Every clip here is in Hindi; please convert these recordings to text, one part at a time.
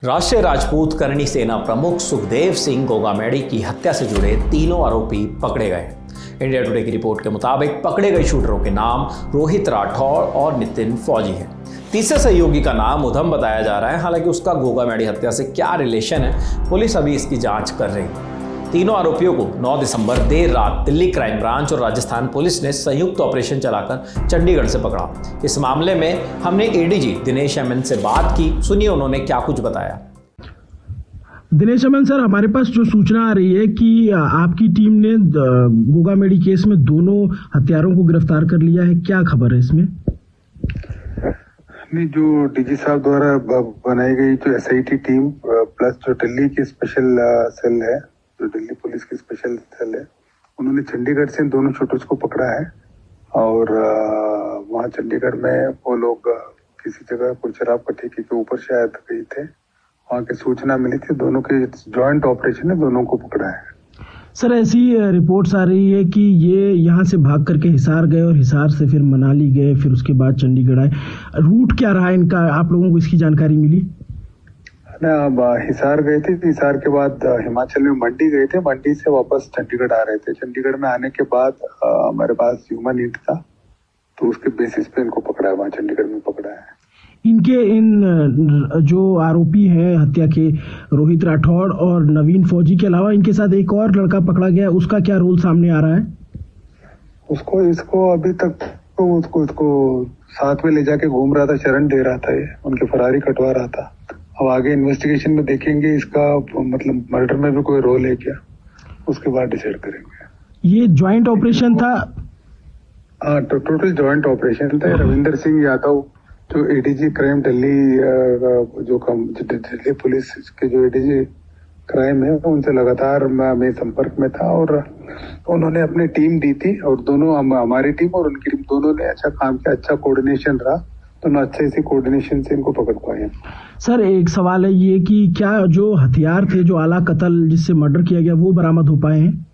राष्ट्रीय राजपूत करणी सेना प्रमुख सुखदेव सिंह गोगामेडी की हत्या से जुड़े तीनों आरोपी पकड़े गए। इंडिया टुडे की रिपोर्ट के मुताबिक पकड़े गए शूटरों के नाम रोहित राठौड़ और नितिन फौजी है। तीसरे सहयोगी का नाम उधम बताया जा रहा है। हालांकि उसका गोगामेडी हत्या से क्या रिलेशन है, पुलिस अभी इसकी जांच कर रही है। तीनों आरोपियों को 9 दिसंबर देर रात दिल्ली क्राइम ब्रांच और राजस्थान पुलिस ने संयुक्त ऑपरेशन चलाकर चंडीगढ़ से पकड़ा। इस मामले में हमने एडीजी दिनेश एमएन से बात की, सुनिए उन्होंने क्या कुछ बताया। दिनेश एमएन सर, हमारे पास जो सूचना आ रही है कि आपकी टीम ने गोगामेडी केस में दोनों हत्यारों को गिरफ्तार कर लिया है, क्या खबर है इसमें? नहीं, जो डीजी साहब द्वारा बनाई गई जो एसआईटी टीम प्लस जो दिल्ली की स्पेशल सेल है, जो दिल्ली पुलिस की स्पेशल सेल है, उन्होंने चंडीगढ़ से इन दोनों शूटर्स को पकड़ा है। और वहाँ चंडीगढ़ में वो लोग किसी जगह कुछ शराब का ठेके के ऊपर शायद गए थे, वहाँ की सूचना मिली थी। दोनों के जॉइंट ऑपरेशन है, दोनों को पकड़ा है। सर, ऐसी रिपोर्ट्स आ रही है कि ये यहाँ से भाग करके हिसार गए और हिसार से फिर मनाली गए, फिर उसके बाद चंडीगढ़ आए। रूट क्या रहा इनका, आप लोगों को इसकी जानकारी मिली? ना, हिसार गए थे, हिसार के बाद हिमाचल में मंडी गए थे, मंडी से वापस चंडीगढ़ आ रहे थे। चंडीगढ़ में आने के बाद हमारे पास ह्यूमन ईंट था, तो उसके बेसिस पे इनको पकड़ा है, वहाँ चंडीगढ़ में पकड़ा है। इनके इन जो आरोपी हैं हत्या के, रोहित राठौड़ और नवीन फौजी के अलावा इनके साथ एक और लड़का पकड़ा गया, उसका क्या रोल सामने आ रहा है? इसको अभी तक तो उसको साथ में ले जाके घूम रहा था, शरण दे रहा था, ये उनके फरारी कटवा रहा था। अब आगे इन्वेस्टिगेशन में देखेंगे इसका मतलब मर्डर में भी कोई रोल है क्या, उसके बाद डिसाइड करेंगे। ये ज्वाइंट ऑपरेशन था? हाँ, टोटल ज्वाइंट ऑपरेशन था। रविंदर सिंह यादव जो ADG crime Delhi Delhi police के जो एडीजी क्राइम है, उनसे लगातार मैं संपर्क में था और उन्होंने अपनी टीम दी थी और दोनों हमारी टीम और उनकी टीम दोनों ने अच्छा काम किया, अच्छा कोऑर्डिनेशन रहा, दोनों अच्छे इसी कोऑर्डिनेशन से इनको पकड़ पाए। सर, एक सवाल है ये कि क्या जो हथियार थे, जो आला कत्ल जिससे मर्डर किया गया, वो बरामद हो पाए हैं?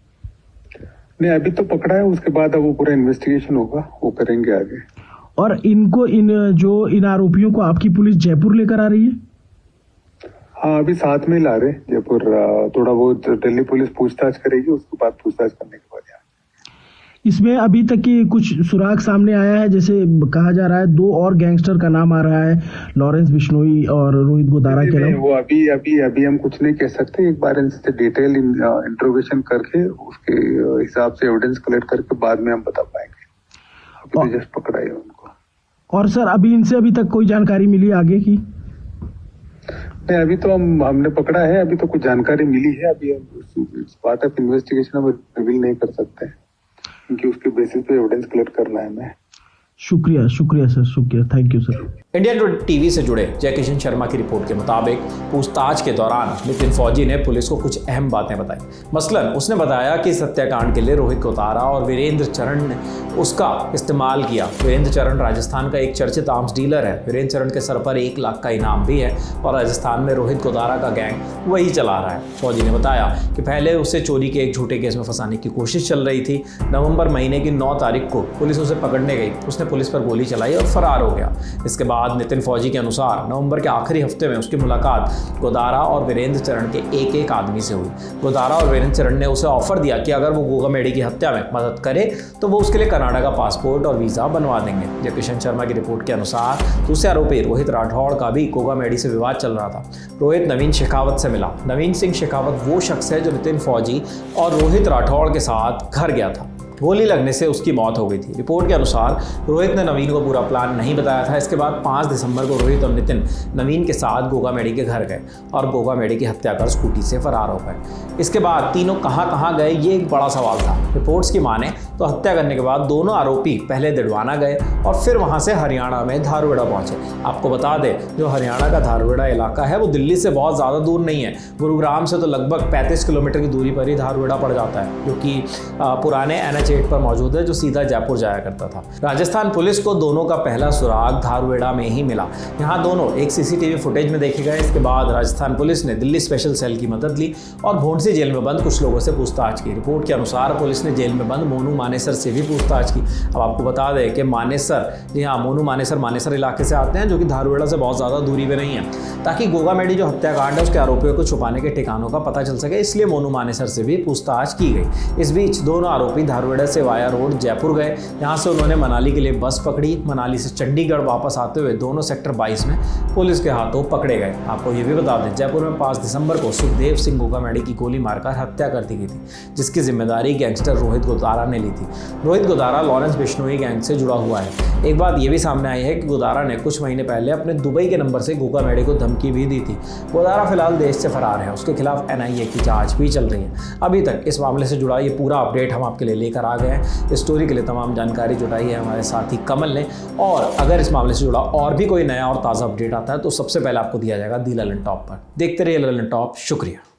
नहीं, अभी तो पकड़ा है, उसके बाद अब वो पूरा इन्वेस्टिगेशन होगा, वो करेंगे आगे। और इनको इन आरोपियों को आपकी पुलिस जयपुर लेकर आ रही है? हाँ, अभी साथ में ला रहे जयपुर। थोड़ा बहुत दिल्ली पुलिस पूछताछ करेगी, उसके बाद पूछताछ करने के बाद इसमें अभी तक की कुछ सुराग सामने आया है? जैसे कहा जा रहा है 2 और गैंगस्टर का नाम आ रहा है, लॉरेंस बिश्नोई और रोहित गोदारा के नाम। वो अभी हम कुछ नहीं कह सकते। एक बार इनसे डिटेल इंट्रोगेशन करके उसके हिसाब से एविडेंस कलेक्ट करके बाद में हम बता पाएंगे। अभी तो जस्ट पकड़ा है उनको। और सर, अभी तक कोई जानकारी मिली आगे की? नहीं, अभी तो हमने पकड़ा है, अभी तो कुछ जानकारी मिली है। अभी पार्ट ऑफ इन्वेस्टिगेशन हम रिवील नहीं कर सकते क्योंकि उसके बेसिस पे एविडेंस कलेक्ट करना है। हमें शुक्रिया सर, शुक्रिया, thank you sir. India today TV से जुड़े जय किशन शर्मा की रिपोर्ट के मुताबिक पूछताछ के दौरान नितिन फौजी ने पुलिस को कुछ अहम बातें बताई। मसलन उसने बताया कि इस हत्याकांड के लिए रोहित गोदारा और वीरेंद्र चरण ने उसका इस्तेमाल किया। वीरेंद्र चरण राजस्थान का एक चर्चित आर्म्स डीलर है। वीरेंद्र चरण के सर पर 1 लाख का इनाम भी है और राजस्थान में रोहित गोदारा का गैंग वही चला रहा है। फौजी ने बताया कि पहले उसे चोरी के एक झूठे केस में फंसाने की कोशिश चल रही थी। नवंबर महीने की 9 तारीख को पुलिस उसे पकड़ने गई, उसने पुलिस पर गोली चलाई और फरार हो गया। इसके बाद नितिन फौजी के अनुसार नवंबर के आखिरी हफ्ते में उसकी मुलाकात गोदारा और वीरेंद्र चरण के एक आदमी से हुई। गोदारा और वीरेंद्र चरण ने उसे ऑफर दिया कि अगर वो गोगामेडी की हत्या में मदद करे तो वो उसके लिए कनाडा का पासपोर्ट और वीज़ा बनवा देंगे। जय किशन शर्मा की रिपोर्ट के अनुसार दूसरे आरोपी रोहित राठौड़ का भी गोगामेडी से विवाद चल रहा था। रोहित नवीन शेखावत से मिला। नवीन सिंह शेखावत वो शख्स है जो नितिन फौजी और रोहित राठौड़ के साथ घर गया था। गोली लगने से उसकी मौत हो गई थी। रिपोर्ट के अनुसार रोहित ने नवीन को पूरा प्लान नहीं बताया था। इसके बाद 5 दिसंबर को रोहित और नितिन नवीन के साथ गोगामेडी के घर गए और गोगामेडी की हत्या कर स्कूटी से फरार हो गए। इसके बाद तीनों कहाँ गए, ये एक बड़ा सवाल था। रिपोर्ट्स की माने तो हत्या करने के बाद दोनों आरोपी पहले दिलवाना गए और फिर वहाँ से हरियाणा में धारूहेड़ा पहुँचे। आपको बता दें, जो हरियाणा का धारूहेड़ा इलाका है वो दिल्ली से बहुत ज़्यादा दूर नहीं है। गुरुग्राम से तो लगभग 35 किलोमीटर की दूरी पर ही धारूहेड़ा पड़ जाता है, जो कि पुराने NH चेट पर मौजूद है जो सीधा जयपुर जाया करता था। राजस्थान पुलिस को दोनों का पहला सुराग धारूहेड़ा में ही मिला। यहाँ दोनों एक सीसीटीवी फुटेज में देखे गए। इसके बाद राजस्थान पुलिस ने दिल्ली स्पेशल सेल की मदद ली और भोंडसी जेल में बंद कुछ लोगों से पूछताछ की। रिपोर्ट के अनुसार पुलिस ने जेल में बंद मोनू मानेसर से भी पूछताछ की। अब आपको बता दें कि मानेसर, जी हाँ, मोनू मानेसर इलाके से आते हैं जो कि धारूहेड़ा से बहुत ज़्यादा दूरी पे नहीं है, ताकि गोगामेडी जो हत्याकांड है उसके आरोपियों को छुपाने के ठिकानों का पता चल सके, इसलिए मोनू मानेसर से भी पूछताछ की गई। इस बीच दोनों आरोपी धारूहेड़ा से वाया रोड जयपुर गए। यहाँ से उन्होंने मनाली के लिए बस पकड़ी। मनाली से चंडीगढ़ वापस आते हुए दोनों सेक्टर 22 में पुलिस के हाथों पकड़े गए। आपको ये भी बता दें, जयपुर में 5 दिसंबर को सुखदेव सिंह गोगामेडी की गोली मारकर हत्या कर दी गई थी, जिसकी जिम्मेदारी गैंगस्टर रोहित गोदारा ने ली थी। रोहित गोदारा लॉरेंस बिश्नोई गैंग से जुड़ा हुआ है। एक बात ये भी सामने आई है कि गोदारा ने कुछ महीने पहले अपने दुबई के नंबर से गोगामेडी को धमकी भी दी थी। गोदारा फिलहाल देश से फरार है। उसके खिलाफ NIA की जांच भी चल रही है। अभी तक इस मामले से जुड़ा ये पूरा अपडेट हम आपके लिए लेकर आ गए हैं। इस स्टोरी के लिए तमाम जानकारी जुटाई है हमारे साथी कमल ने, और अगर इस मामले से जुड़ा और भी कोई नया और ताज़ा अपडेट आता है तो सबसे पहले आपको दिया जाएगा दी ललन टॉप पर। देखते रहिए ललन टॉप। शुक्रिया।